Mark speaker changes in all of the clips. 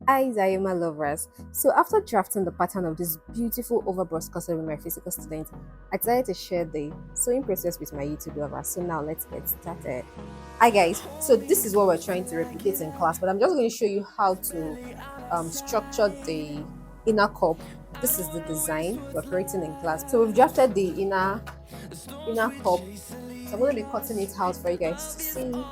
Speaker 1: Hi Zayima lovers. So after drafting the pattern of this beautiful overbust corset with my physical student, I decided to share the sewing process with my YouTube lovers. So now let's get started. Hi guys. So this is what we're trying to replicate in class, but I'm just going to show you how to structure the inner cup. This is the design we're creating in class. So we've drafted the inner cup. So I'm going to be cutting it out for you guys to see.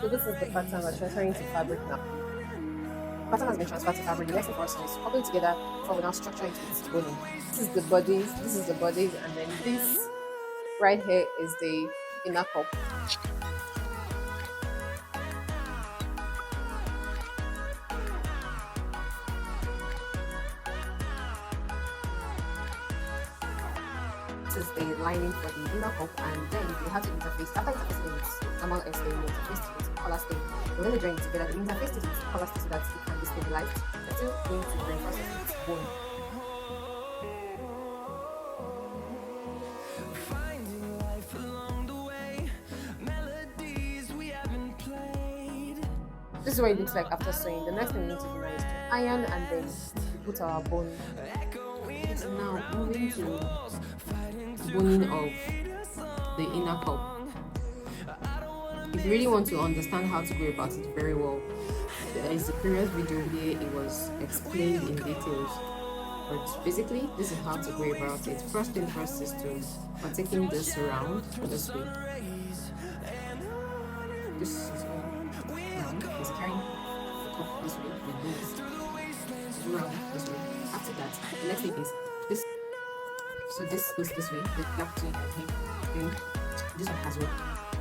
Speaker 1: So this is the pattern we're transferring to fabric now. Pattern has been transferred to fabric. The next thing for us is couple it together before we now structure it with boning. This is the bodies, and then this right here is the inner cup. This is the lining for the inner cup, and then you have to interface. After interfacing with normal S stain, you interface it with color stain. We're going to join it together. The interface it with color stain so that it can be stabilized. We're still going to reinforce it with bone. This is what it looks like after sewing. The next thing we need to do now is to iron and then put our bone. So now moving to boning of the inner cup. If you really want to understand how to go about it very well, there is a previous video where it was explained in details. But basically, this is how to go about it. First thing first is to taking this around this way. This is now is carrying the cup this way with this around this way. After that, the next thing is this. So this goes this way. The black two, then this one as well.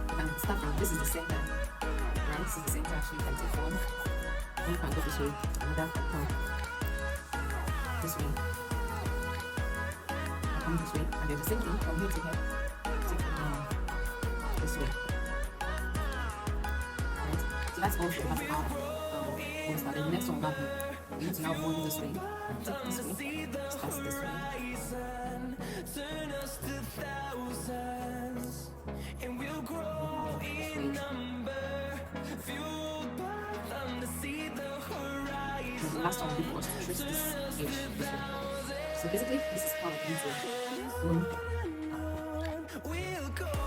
Speaker 1: You can start from this is the center, right? This is the center. Actually, you can take one can go this way, another can come this way, and come this way, and then the same thing from here to here. Take it this way, right? So that's all. That's how one start. The next one will be you need to now go this way, take this way, start this way. And we'll grow in number, fueled by them to see the horizon. The last one was to trace this edge this way. So basically, this is how it is. We'll go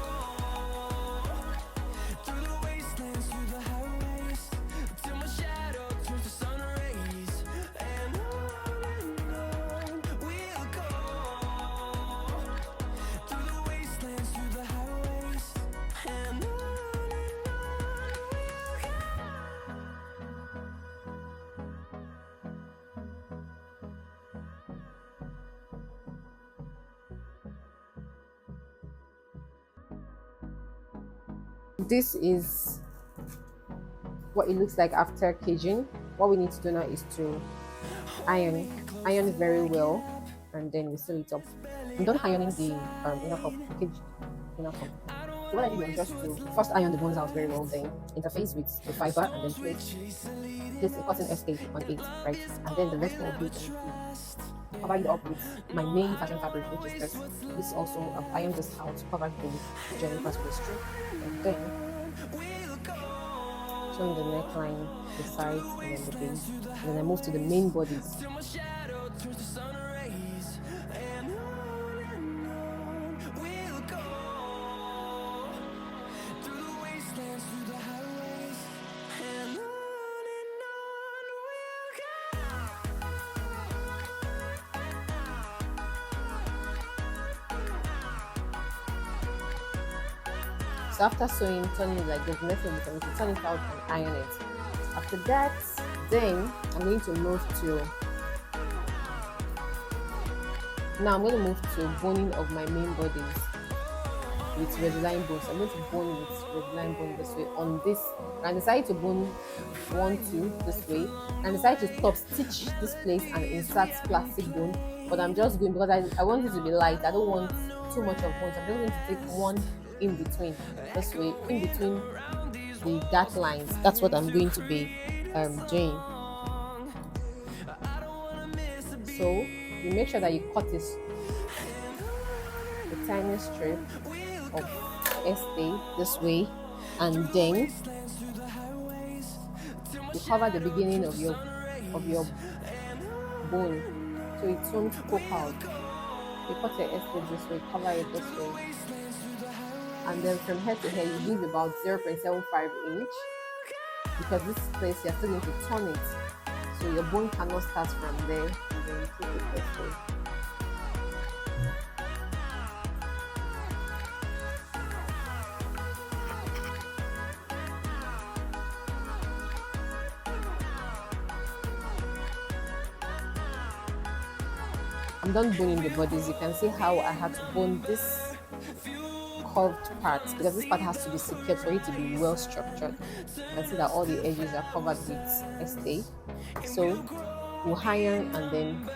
Speaker 1: through the wastelands, through the highways, till my shadow turns to sun rays. And on we'll go through the wastelands, through the highways, and on. This is what it looks like after caging. What we need to do now is to iron very well, and then we seal it up. I'm done ironing the inner cup, cage inner cup. So what I did was just to first iron the bones out very well, then interface with the fiber, and then place a cotton escape on it, right? And then the next one will be to cover it up with my main fashion fabric, which is this. This also iron this out to cover the journey part of the strip, and then showing the neckline, the sides, and then the base. And then I move to the main bodies. So after sewing, turning it like this, next thing we can turn it out and iron it. After that, then I'm going to move to boning of my main bodies with red line bones. I'm going to bone with red line bone this way on this. And I decided to bone 1, 2 this way. And I decided to stop stitch this place and insert plastic bone. But I'm just going because I want it to be light. I don't want too much of bones. I'm just going to take one in between this way, in between the dark lines. That's what I'm going to be doing. So you make sure that you cut this a tiny strip of stay this way, and then you cover the beginning of your bone so it won't poke out. You cut your stay this way, cover it this way, and then from head to head you give about 0.75 inch, because this place you're still going to turn it, so your bone cannot start from there and then take it this way. I'm done boning the bodies. You can see how I had to bone this curved part, because this part has to be secured for it to be well structured. You can see that all the edges are covered with stay. So we'll iron, and then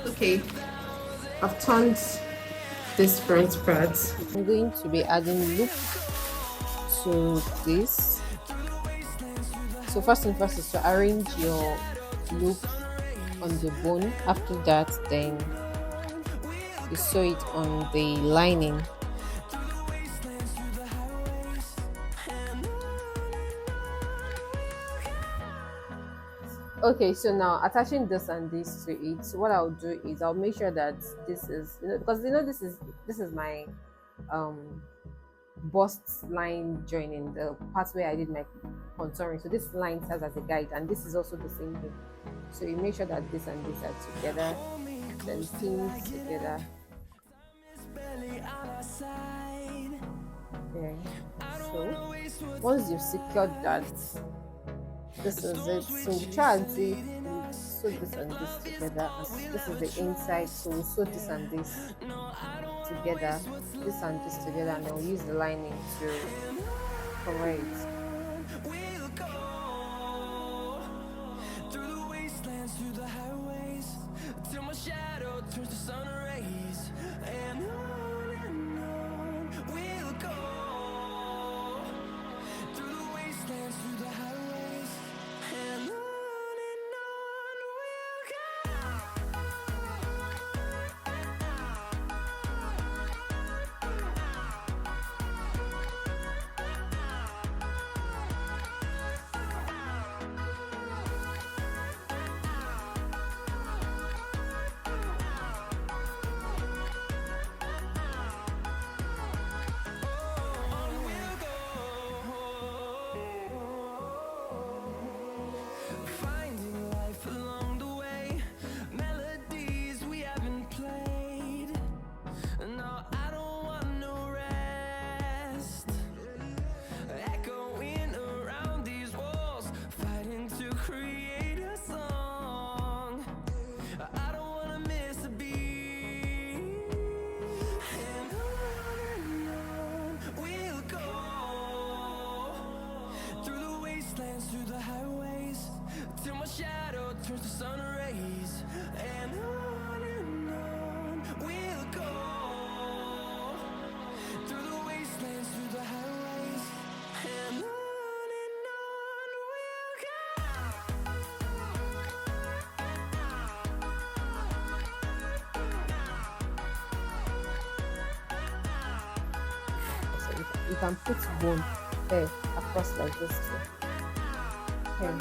Speaker 1: okay, I've turned this front part. I'm going to be adding loop to this. So first thing first is to arrange your loop on the bone. After that, then you sew it on the lining. Okay, so now attaching this and this to it, so what I'll do is I'll make sure that this is, because this is my bust line joining, the part where I did my contouring. So this line serves as a guide, and this is also the same thing. So you make sure that this and this are together, then pins together. Okay, so once you've secured that, this is it. So we try and see, sew this and this together. This is the inside, so we'll sew this and this together, this and this together, and then we'll use the lining to cover it. Turns to sun rays, and on we'll go, through the wastelands, through the highways, and on we'll go. So you can put bone there across like this too. Okay.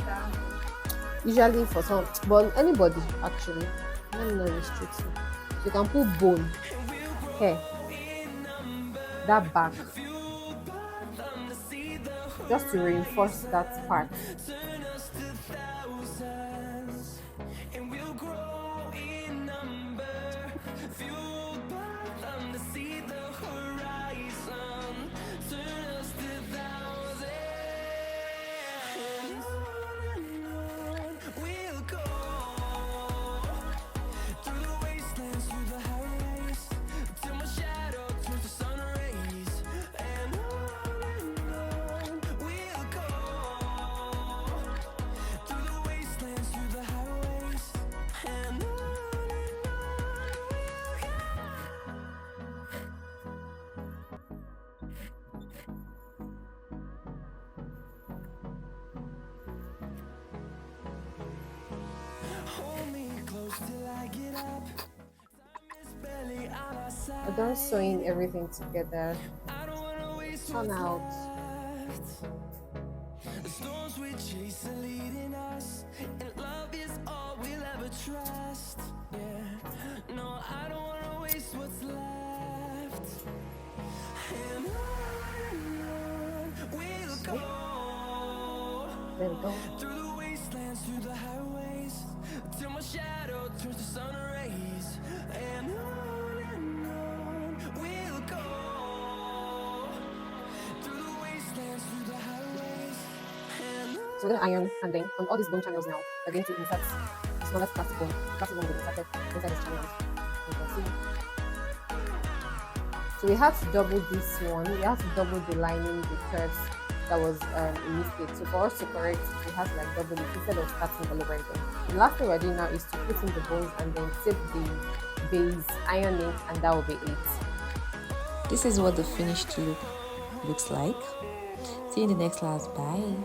Speaker 1: Usually for some, but anybody actually, let me not restrict you. So you can put bone here, that back, just to reinforce that part. We're done sewing everything together. Turn out.
Speaker 2: The storms we chase are leading us, and love is all we'll ever trust. Yeah, no, I don't wanna waste what's left. And on we'll go.
Speaker 1: There we go.
Speaker 2: Through the wastelands, through the highways, till my shadow turns to sun rays. And on we'll go. Through the wastelands, through the highways.
Speaker 1: So we're gonna iron, and then on all these bone channels now, we're going to insert the smallest plastic bone. The plastic bone will be inserted inside these channels. You can see. So we had to double this one. We had to double the lining because that was a mistake. So for us to correct it, we had to like double it instead of starting all over again. The last thing we're doing now is to put in the bones and then tape the base, iron it, and that will be it.
Speaker 3: This is what the finished look looks like. See you in the next class. Bye.